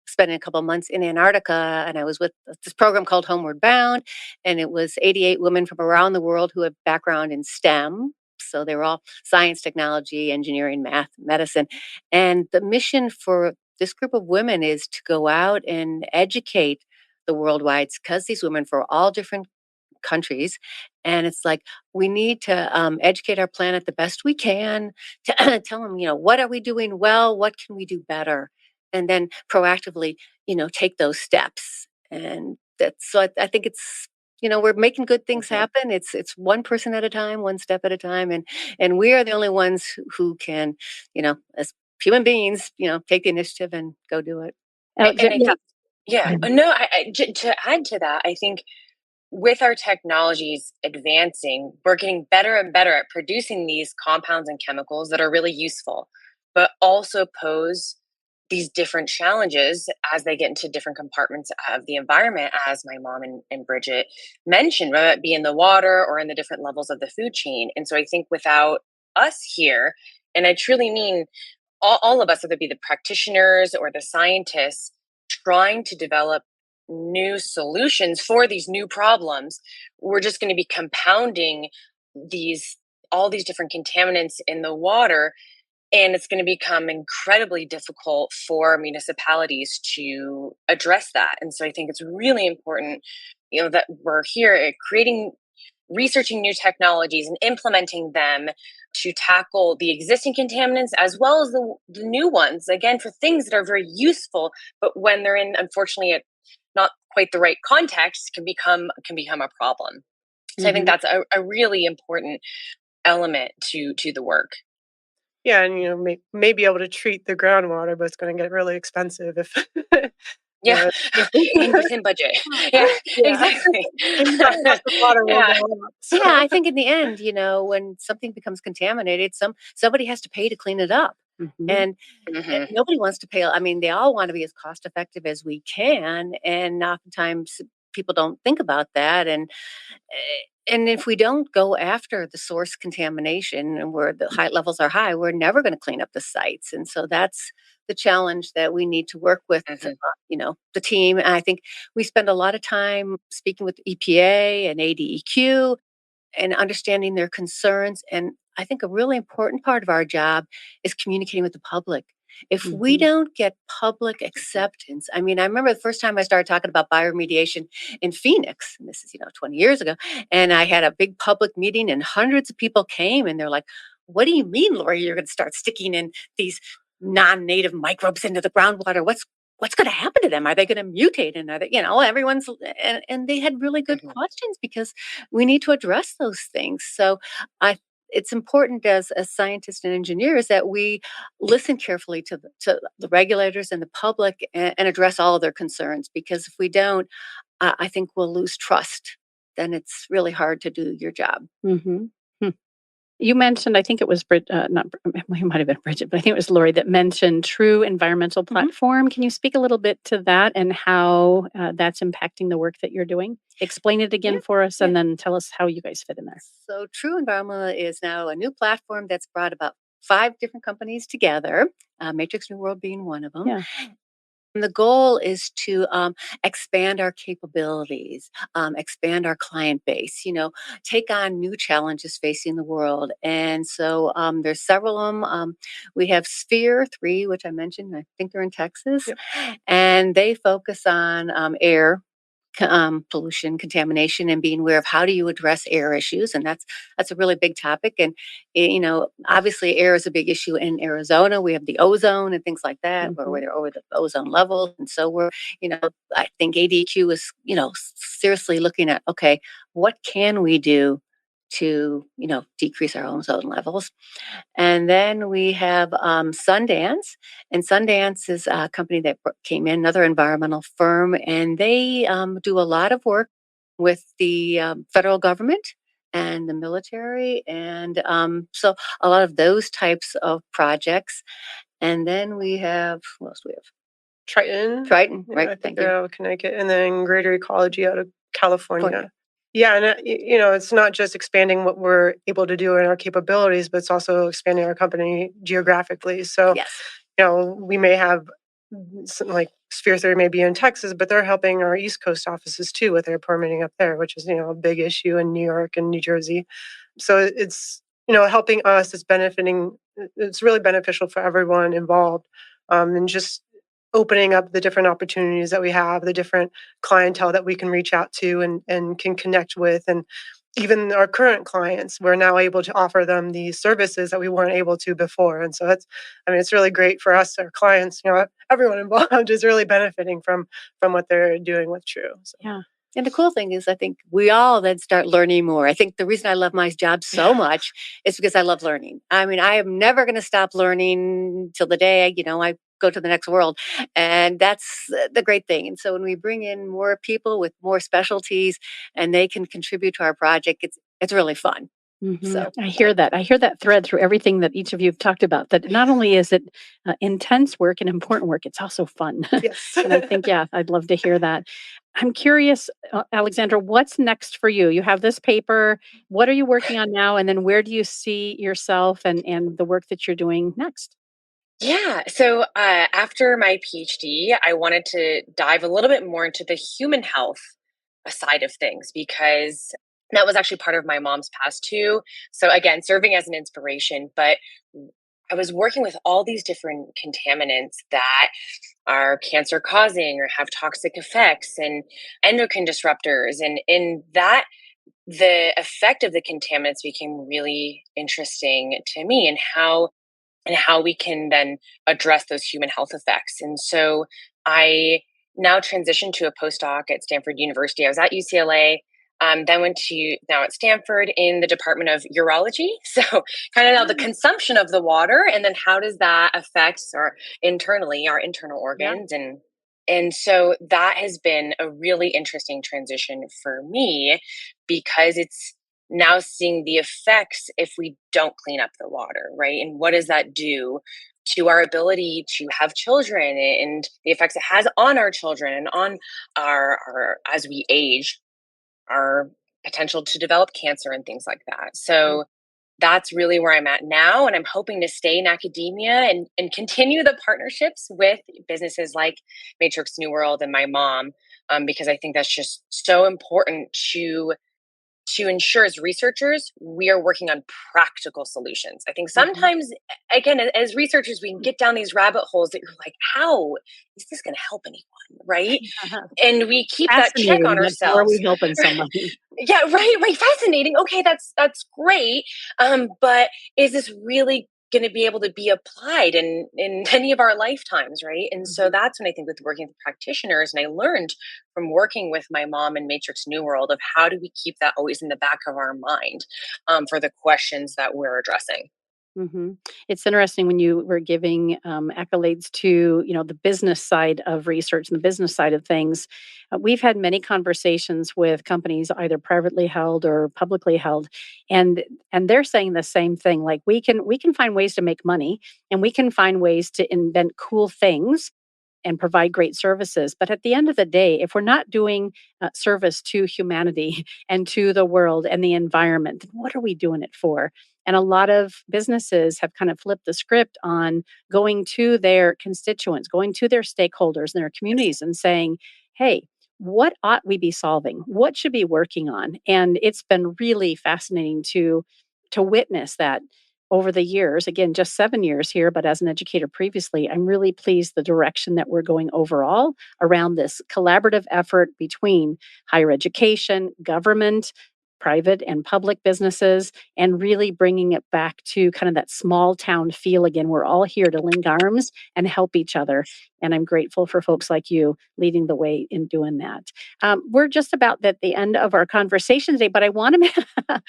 spending a couple of months in Antarctica, and I was with this program called Homeward Bound, and it was 88 women from around the world who have background in STEM. So they were all science, technology, engineering, math, medicine. And the mission for this group of women is to go out and educate the worldwides, because these women from all different countries. And it's like, we need to educate our planet the best we can, to tell them, what are we doing well? What can we do better? And then proactively, take those steps. And that's, so I think it's, we're making good things happen. It's one person at a time, one step at a time. And we are the only ones who can, as human beings, take the initiative and go do it. And I think, no, to add to that, I think with our technologies advancing, we're getting better and better at producing these compounds and chemicals that are really useful, but also pose these different challenges as they get into different compartments of the environment, as my mom and Bridget mentioned, whether it be in the water or in the different levels of the food chain. And so I think without us here, and I truly mean all of us, whether it be the practitioners or the scientists, trying to develop new solutions for these new problems, we're just going to be compounding all these different contaminants in the water, and it's going to become incredibly difficult for municipalities to address that. And so I think it's really important, that we're here at researching new technologies and implementing them to tackle the existing contaminants as well as the new ones, again, for things that are very useful, but when they're in, unfortunately, not quite the right context, can become a problem. So I think that's a really important element to the work. Yeah, and may be able to treat the groundwater, but it's going to get really expensive if. Yeah, within budget. Yeah, exactly. Water will go up, so. Yeah, I think in the end, when something becomes contaminated, somebody has to pay to clean it up. And nobody wants to pay. I mean, they all want to be as cost effective as we can, and oftentimes people don't think about that. And if we don't go after the source contamination and where the high levels are high, we're never going to clean up the sites. And so that's the challenge that we need to work with, the team. And I think we spend a lot of time speaking with EPA and ADEQ and understanding their concerns. And I think a really important part of our job is communicating with the public. If we don't get public acceptance, I mean, I remember the first time I started talking about bioremediation in Phoenix, and this is, 20 years ago, and I had a big public meeting and hundreds of people came and they're like, what do you mean, Laurie, you're going to start sticking in these non-native microbes into the groundwater? What's going to happen to them? Are they going to mutate? And are they, everyone's, and they had really good questions because we need to address those things. So it's important as scientists and engineers that we listen carefully to the regulators and the public and address all of their concerns, because if we don't, I think we'll lose trust. Then it's really hard to do your job. You mentioned, I think it was it might have been Bridget, but I think it was Laurie that mentioned True Environmental Platform. Can you speak a little bit to that and how that's impacting the work that you're doing? Explain it again for us, and then tell us how you guys fit in there. So True Environmental is now a new platform that's brought about 5 different companies together, Matrix New World being one of them. Yeah. And the goal is to expand our capabilities, expand our client base, take on new challenges facing the world. And so there's several of them. We have Sphere 3, which I mentioned. I think they're in Texas. Yep. And they focus on air pollution, contamination, and being aware of how do you address air issues. And that's a really big topic. And, obviously air is a big issue in Arizona. We have the ozone and things like that, where they're over the ozone level. And so we're, I think ADQ is, seriously looking at, okay, what can we do to, decrease our ozone levels? And then we have Sundance, and Sundance is a company that came in, another environmental firm, and they do a lot of work with the federal government and the military, and so a lot of those types of projects. And then we have, what else do we have? Triton, right? I think they're out of Connecticut, and then Greater Ecology out of California. Yeah, and it's not just expanding what we're able to do in our capabilities, but it's also expanding our company geographically. So, yes. We may have something like Sphere Theory may be in Texas, but they're helping our East Coast offices too with their permitting up there, which is, a big issue in New York and New Jersey. So it's, helping us, it's really beneficial for everyone involved. And just opening up the different opportunities that we have, the different clientele that we can reach out to and can connect with. And even our current clients, we're now able to offer them these services that we weren't able to before. And so it's really great for us, our clients, everyone involved is really benefiting from what they're doing with True. So. Yeah. And the cool thing is, I think we all then start learning more. I think the reason I love my job so much is because I love learning. I mean, I am never going to stop learning till the day, I go to the next world. And that's the great thing. And so when we bring in more people with more specialties and they can contribute to our project, it's really fun. Mm-hmm. So I hear that. I hear that thread through everything that each of you have talked about, that not only is it intense work and important work, it's also fun. Yes. And I think, I'd love to hear that. I'm curious, Alexandra, what's next for you? You have this paper. What are you working on now? And then where do you see yourself and the work that you're doing next? Yeah. So after my PhD, I wanted to dive a little bit more into the human health side of things, because that was actually part of my mom's past too. So again, serving as an inspiration, but I was working with all these different contaminants that are cancer causing or have toxic effects and endocrine disruptors. And in that, the effect of the contaminants became really interesting to me, and how we can then address those human health effects. And so I now transitioned to a postdoc at Stanford University. I was at UCLA, then went to now at Stanford in the Department of Urology. So kind of now the consumption of the water, and then how does that affect our internal organs. And so that has been a really interesting transition for me, because it's now seeing the effects if we don't clean up the water, right? And what does that do to our ability to have children, and the effects it has on our children and on our as we age, our potential to develop cancer and things like that. So that's really where I'm at now. And I'm hoping to stay in academia and continue the partnerships with businesses like Matrix New World and my mom, because I think that's just so important to ensure, as researchers, we are working on practical solutions. I think sometimes, again, as researchers, we can get down these rabbit holes that you're like, how is this going to help anyone? Right. And we keep that check on That's where ourselves. we helping somebody. Yeah, right. Fascinating. Okay, that's great. But is this really going to be able to be applied in many of our lifetimes, right? And so that's when I think, with working with practitioners, and I learned from working with my mom in Matrix New World, of how do we keep that always in the back of our mind, for the questions that we're addressing. hmm It's interesting when you were giving accolades to the business side of research and the business side of things. We've had many conversations with companies, either privately held or publicly held, and they're saying the same thing. Like, we can find ways to make money, and we can find ways to invent cool things and provide great services. But at the end of the day, if we're not doing service to humanity and to the world and the environment, then what are we doing it for? And a lot of businesses have kind of flipped the script on going to their constituents, going to their stakeholders and their communities and saying, hey, what ought we be solving? What should be working on? And it's been really fascinating to witness that over the years. Again, just 7 years here, but as an educator previously, I'm really pleased the direction that we're going overall around this collaborative effort between higher education, government, private and public businesses, and really bringing it back to kind of that small town feel again. We're all here to link arms and help each other. And I'm grateful for folks like you leading the way in doing that. We're just about at the end of our conversation today, but I want to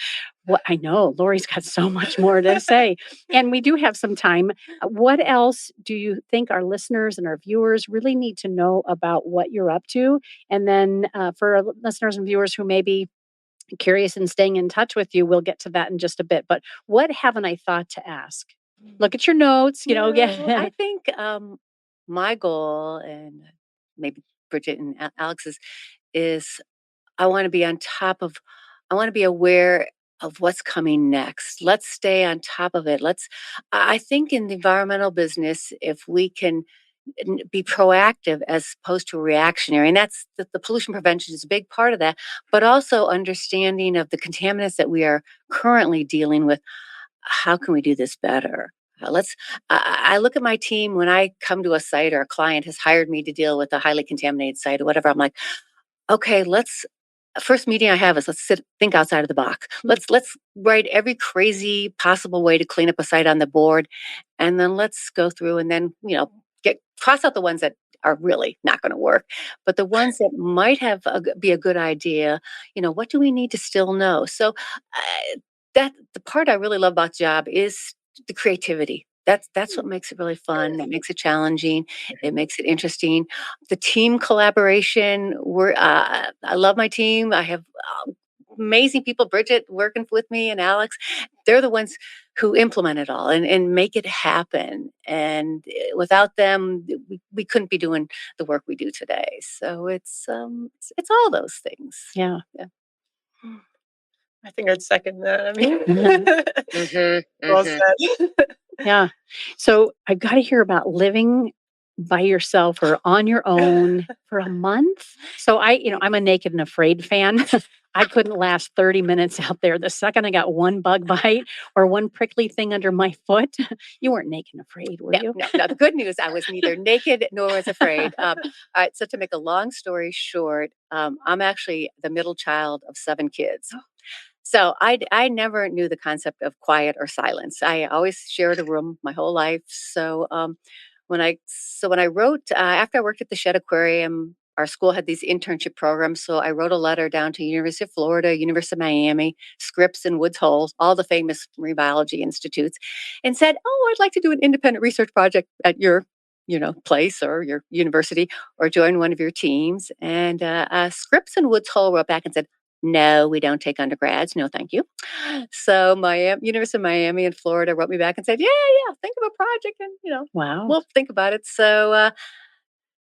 Well, I know Lori's got so much more to say, and we do have some time. What else do you think our listeners and our viewers really need to know about what you're up to? And then for our listeners and viewers who may be curious and staying in touch with you, we'll get to that in just a bit. But what haven't I thought to ask? Look at your notes, I think my goal, and maybe Bridget and Alex's, is I want to be on top of, I want to be aware of what's coming next. Let's stay on top of it. I think in the environmental business, if we can be proactive as opposed to reactionary. And that's the pollution prevention is a big part of that, but also understanding of the contaminants that we are currently dealing with. How can we do this better? I look at my team when I come to a site or a client has hired me to deal with a highly contaminated site or whatever. I'm like, okay, first meeting I have is think outside of the box. Let's write every crazy possible way to clean up a site on the board, and then let's go through and then cross out the ones that are really not going to work, but the ones that might be a good idea. What do we need to still know? So that the part I really love about the job is the creativity. That's what makes it really fun. That makes it challenging. It makes it interesting. The team collaboration. I love my team. I have amazing people. Bridget working with me and Alex. They're the ones who implement it all and make it happen. And without them, we couldn't be doing the work we do today. So it's all those things. Yeah. I think I'd second that. I mean, Mm-hmm, well mm-hmm. said. Yeah. So I got to hear about living by yourself or on your own for a month. So I'm a Naked and Afraid fan. I couldn't last 30 minutes out there. The second I got one bug bite or one prickly thing under my foot, you weren't naked and afraid, were you? No. The good news, I was neither naked nor was afraid. All right. So to make a long story short, I'm actually the middle child of 7 kids. So I never knew the concept of quiet or silence. I always shared a room my whole life. So when I wrote after I worked at the Shed Aquarium, our school had these internship programs. So I wrote a letter down to University of Florida, University of Miami, Scripps, and Woods Hole, all the famous marine biology institutes, and said, "Oh, I'd like to do an independent research project at your place or your university, or join one of your teams." And Scripps and Woods Hole wrote back and said, "No, we don't take undergrads. No, thank you." So University of Miami in Florida wrote me back and said, "Yeah, think of a project, and Wow. we'll think about it."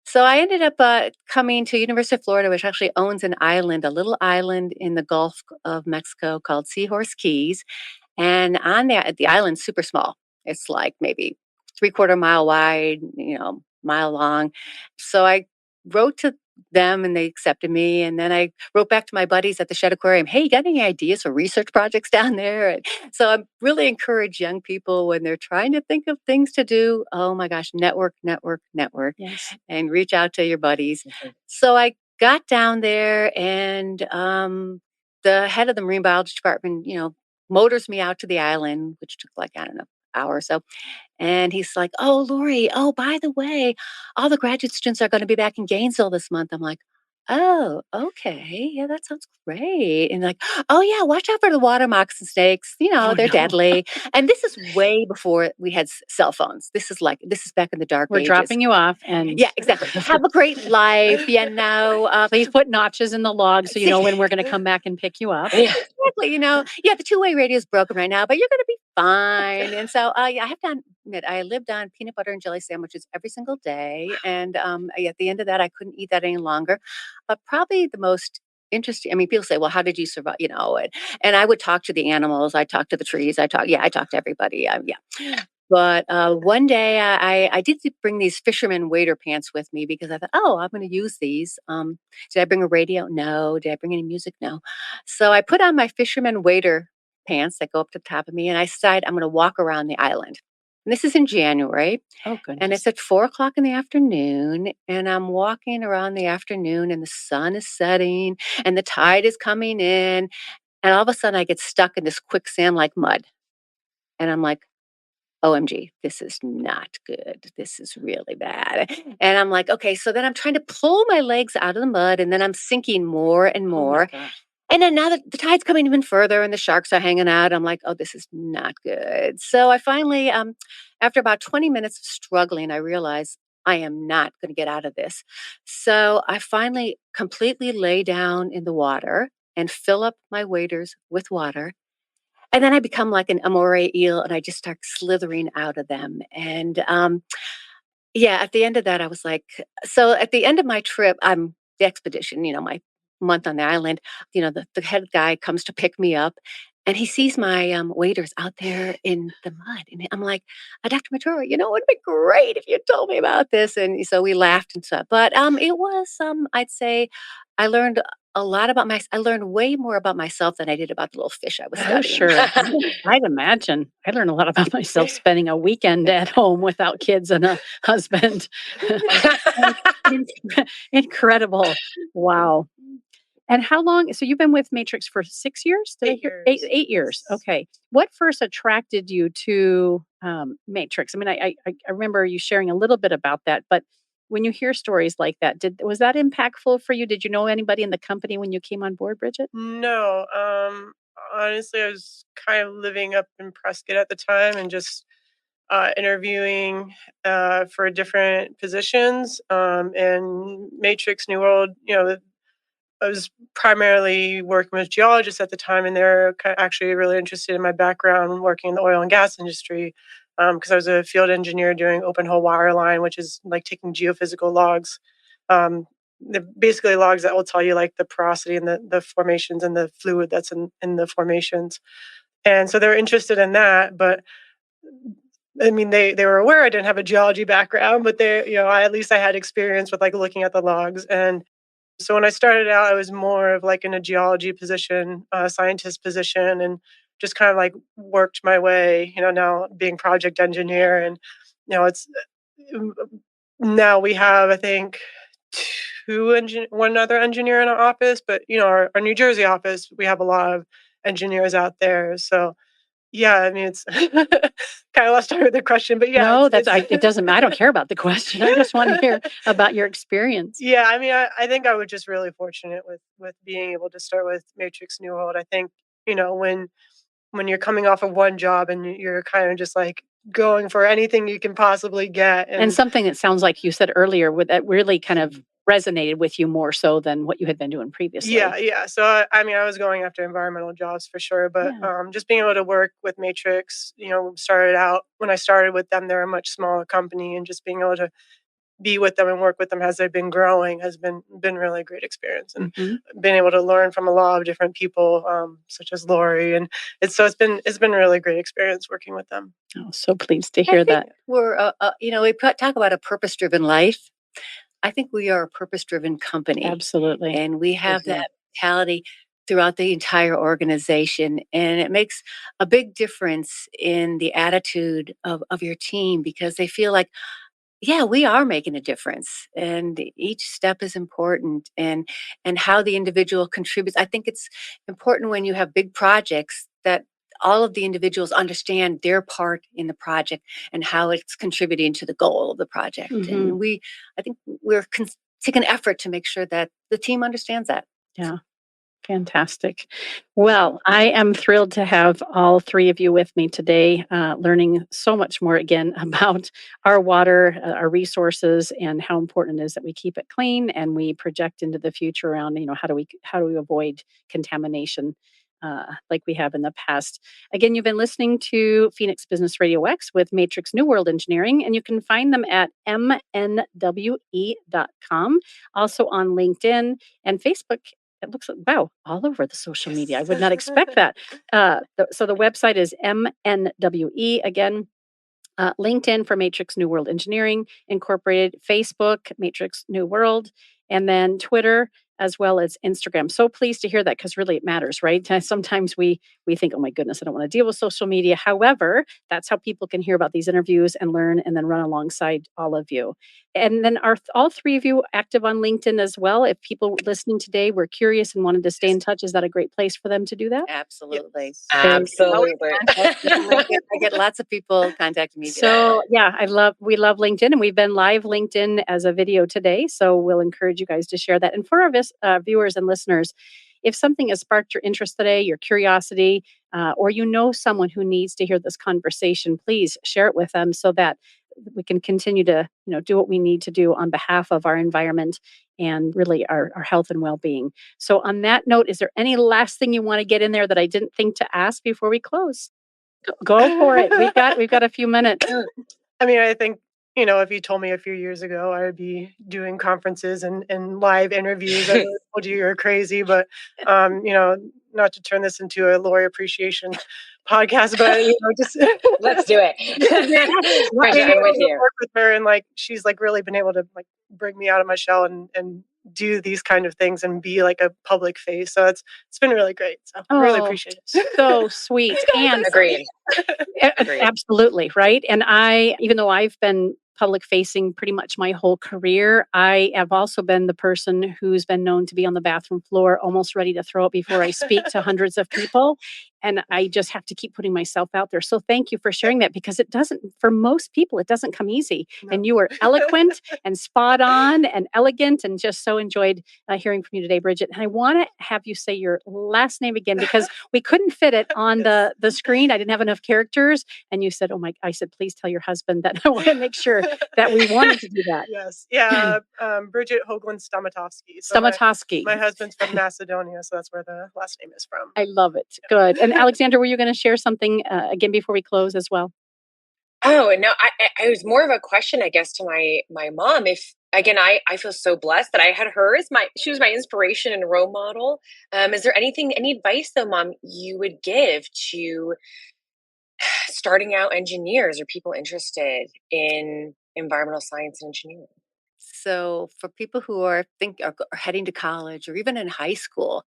So I ended up coming to University of Florida, which actually owns a little island in the Gulf of Mexico called Seahorse Keys, and on the island's super small. It's like maybe 3/4 mile wide, mile long. So I wrote to them and they accepted me. And then I wrote back to my buddies at the Shed Aquarium, "Hey, you got any ideas for research projects down there?" And so I really encourage young people when they're trying to think of things to do. Oh my gosh, network, network, network, Yes. and reach out to your buddies. So I got down there and the head of the marine biology department, motors me out to the island, which took like, I don't know, hour or so. And he's like, "Oh, Lori, oh, by the way, all the graduate students are going to be back in Gainesville this month." I'm like, "Oh, okay. Yeah, that sounds great." And like, "Oh, yeah, watch out for the water moccasin snakes. Oh, They're no. deadly." And this is way before we had cell phones. This is back in the dark We're ages. dropping you off and Yeah, exactly. Have a great life. please put notches in the log so you know when we're going to come back and pick you up. Yeah. Exactly. Yeah, the two-way radio is broken right now, but you're going to be fine. And so, yeah, I have to admit, I lived on peanut butter and jelly sandwiches every single day. And at the end of that, I couldn't eat that any longer. But probably the most interesting, I mean, people say, "Well, how did you survive?" And I would talk to the animals. I talked to the trees. I talked to everybody. Yeah. But one day I did bring these fisherman wader pants with me because I thought, "Oh, I'm going to use these." Did I bring a radio? No. Did I bring any music? No. So I put on my fisherman wader pants that go up to the top of me, and I decided I'm going to walk around the island. And this is in January, Oh, and goodness. it's at 4 o'clock in the afternoon, and I'm walking around the afternoon, and the sun is setting, and the tide is coming in, and all of a sudden I get stuck in this quicksand like mud, and I'm like, "OMG, this is not good. This is really bad." And I'm like, okay, so then I'm trying to pull my legs out of the mud and then I'm sinking more and Oh, my more. gosh. And then now the tide's coming even further and the sharks are hanging out. I'm like, "Oh, this is not good." So I finally, after about 20 minutes of struggling, I realized I am not going to get out of this. So I finally completely lay down in the water and fill up my waders with water, and then I become like an Amore eel and I just start slithering out of them. And yeah, at the end of that, I was like, so at the end of my trip, the expedition, my month on the island, the head guy comes to pick me up. And he sees my waders out there in the mud. And I'm like, Dr. Matura, it would be great if you told me about this. And so we laughed and stuff. But it was, I'd say, I learned I learned way more about myself than I did about the little fish I was Oh, studying. sure. I'd imagine. I learned a lot about myself spending a weekend at home without kids and a husband. Incredible. Wow. And how long? So you've been with Matrix for 6 years? Did I 8 hear years. 8 years? Yes. Okay. What first attracted you to Matrix? I mean, I remember you sharing a little bit about that, but when you hear stories like that, was that impactful for you? Did you know anybody in the company when you came on board, Bridget? No, honestly, I was kind of living up in Prescott at the time and just interviewing for different positions. And Matrix New World, I was primarily working with geologists at the time, and they're actually really interested in my background working in the oil and gas industry because I was a field engineer doing open hole wireline, which is like taking geophysical logs. Um, basically logs that will tell you like the porosity and the formations and the fluid that's in the formations. And so they're interested in that, but I mean, they were aware I didn't have a geology background, but at least I had experience with like looking at the logs. And so when I started out, I was more of like in a geology position, a scientist position, and just kind of like worked my way. Now being project engineer, and it's now we have I think one other engineer in our office, but our New Jersey office, we have a lot of engineers out there. So yeah, I mean it's kind of lost track of the question, but yeah, No, it doesn't. I don't care about the question. I just want to hear about your experience. Yeah, I mean, I think I was just really fortunate with being able to start with Matrix New World. I think when you're coming off of one job and you're kind of just like going for anything you can possibly get, And something that sounds like you said earlier, that really kind of resonated with you more so than what you had been doing previously. Yeah. So I mean, I was going after environmental jobs for sure, but Yeah. just being able to work with Matrix, started out when I started with them, they're a much smaller company, and just being able to be with them and work with them as they've been growing has been really a great experience, and being able to learn from a lot of different people, such as Laurie, and it's been a really great experience working with them. Oh, so pleased to hear that. We're, we talk about a purpose-driven life. I think we are a purpose-driven company. Absolutely. And we have that mentality throughout the entire organization. And it makes a big difference in the attitude of your team because they feel like, yeah, we are making a difference. And each step is important and how the individual contributes. I think it's important when you have big projects that all of the individuals understand their part in the project and how it's contributing to the goal of the project. And I think we're taking effort to make sure that the team understands that. Yeah. Fantastic. Well, I am thrilled to have all three of you with me today, learning so much more again about our water, our resources, and how important it is that we keep it clean and we project into the future around, how do we avoid contamination like we have in the past. Again, you've been listening to Phoenix Business RadioX with Matrix New World Engineering, and you can find them at mnwe.com, also on LinkedIn and Facebook. It looks like, wow, all over the social media. I would not expect that. So the website is MNWE. Again, LinkedIn for Matrix New World Engineering Incorporated, Facebook, Matrix New World, and then Twitter, as well as Instagram. So pleased to hear that because really it matters, right? Sometimes we think, oh my goodness, I don't want to deal with social media. However, that's how people can hear about these interviews and learn and then run alongside all of you. And then are all three of you active on LinkedIn as well? If people listening today were curious and wanted to stay in touch, is that a great place for them to do that? Absolutely. Yes. Absolutely. I get lots of people contacting me. So yeah, we love LinkedIn, and we've been live LinkedIn as a video today. So we'll encourage you guys to share that. And for our viewers and listeners, if something has sparked your interest today, your curiosity, or someone who needs to hear this conversation, please share it with them so that we can continue to do what we need to do on behalf of our environment and really our health and well-being. So on that note, is there any last thing you want to get in there that I didn't think to ask before we close? Go for it. We've got a few minutes. I mean, I think, if you told me a few years ago I would be doing conferences and live interviews, I would have told you you're crazy. But, not to turn this into a Laurie appreciation podcast, but just let's do it. Bridget, I'm with you. Work with her, and she's really been able to bring me out of my shell and do these kind of things and be a public face. So it's been really great. So really appreciate it. So sweet. And agreed. Absolutely. Right. And even though I've been public facing pretty much my whole career, I have also been the person who's been known to be on the bathroom floor, almost ready to throw up before I speak to hundreds of people. And I just have to keep putting myself out there. So thank you for sharing that, because for most people, it doesn't come easy. No. And you were eloquent and spot on and elegant, and just so enjoyed hearing from you today, Bridget. And I want to have you say your last name again, because we couldn't fit it on the screen. I didn't have enough characters. And you said, I said, please tell your husband that I want to make sure that we wanted to do that. Yes. Yeah. Bridget Hoagland Stomatowski. So Stomatowski. My husband's from Macedonia, so that's where the last name is from. I love it. Yeah. Good. And Alexandra, were you going to share something again before we close as well? Oh, no, I was more of a question, I guess, to my mom. If, again, I feel so blessed that I had her as she was my inspiration and role model. Is there any advice though, Mom, you would give to starting out engineers or people interested in environmental science and engineering? So for people who are heading to college or even in high school,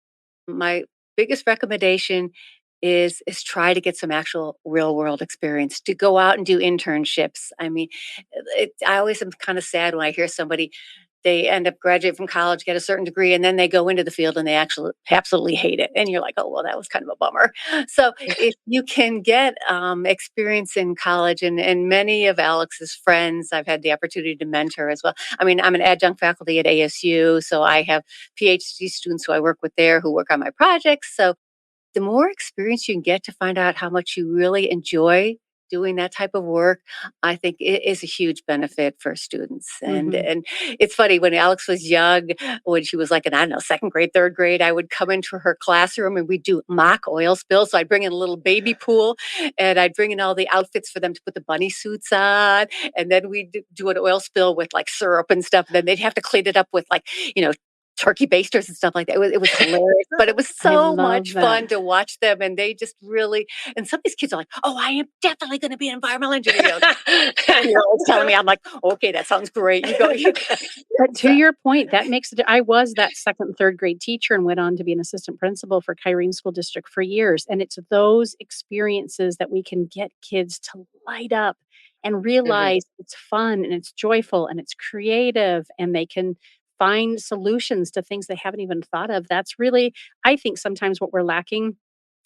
my biggest recommendation is try to get some actual real world experience, to go out and do internships. I mean, I always am kind of sad when I hear somebody, they end up graduating from college, get a certain degree, and then they go into the field and they actually absolutely hate it. And you're like, oh, well, that was kind of a bummer. So if you can get experience in college, and many of Alex's friends, I've had the opportunity to mentor as well. I mean, I'm an adjunct faculty at ASU, so I have PhD students who I work with there who work on my projects. So the more experience you can get to find out how much you really enjoy doing that type of work, I think it is a huge benefit for students. And it's funny, when Alex was young, when she was like in, I don't know, second grade, third grade, I would come into her classroom and we'd do mock oil spills. So I'd bring in a little baby pool, and I'd bring in all the outfits for them to put the bunny suits on. And then we'd do an oil spill with syrup and stuff. And then they'd have to clean it up with turkey basters and stuff like that. It was hilarious, but it was so much fun to watch them. And they just really, and some of these kids are like, oh, I am definitely going to be an environmental engineer. You're always telling me, I'm like, okay, that sounds great. You go. But to your point, that makes it. I was that second and third grade teacher and went on to be an assistant principal for Kyrene School District for years. And it's those experiences that we can get kids to light up and realize it's fun and it's joyful and it's creative, and they can find solutions to things they haven't even thought of. That's really, I think, sometimes what we're lacking.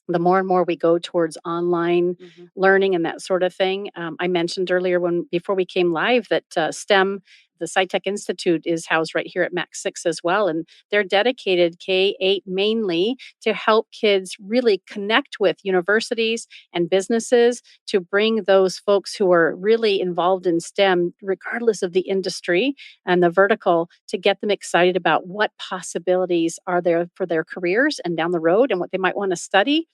The more and more we go towards online learning and that sort of thing. I mentioned earlier before we came live that STEM, the SciTech Institute, is housed right here at Mac 6 as well. And they're dedicated K-8 mainly to help kids really connect with universities and businesses, to bring those folks who are really involved in STEM, regardless of the industry and the vertical, to get them excited about what possibilities are there for their careers and down the road and what they might want to study.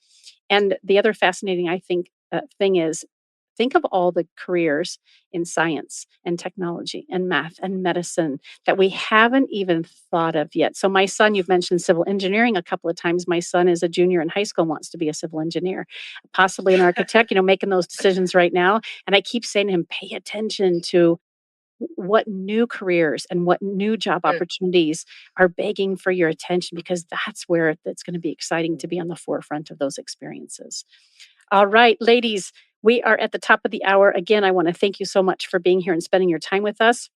And the other fascinating, I think, thing is, think of all the careers in science and technology and math and medicine that we haven't even thought of yet. So my son, you've mentioned civil engineering a couple of times. My son is a junior in high school, wants to be a civil engineer, possibly an architect, making those decisions right now. And I keep saying to him, pay attention to what new careers and what new job opportunities are begging for your attention, because that's where it's going to be exciting to be on the forefront of those experiences. All right, ladies, we are at the top of the hour. Again, I want to thank you so much for being here and spending your time with us.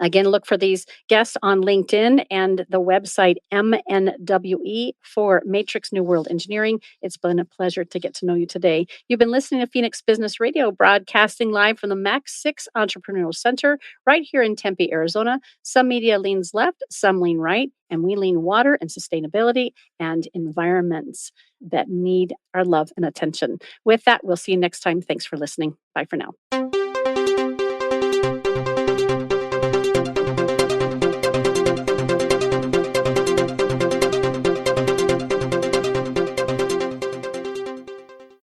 Again, look for these guests on LinkedIn and the website MNWE for Matrix New World Engineering. It's been a pleasure to get to know you today. You've been listening to Phoenix Business Radio, broadcasting live from the Mac 6 Entrepreneurial Center right here in Tempe, Arizona. Some media leans left, some lean right, and we lean water and sustainability and environments that need our love and attention. With that, we'll see you next time. Thanks for listening. Bye for now.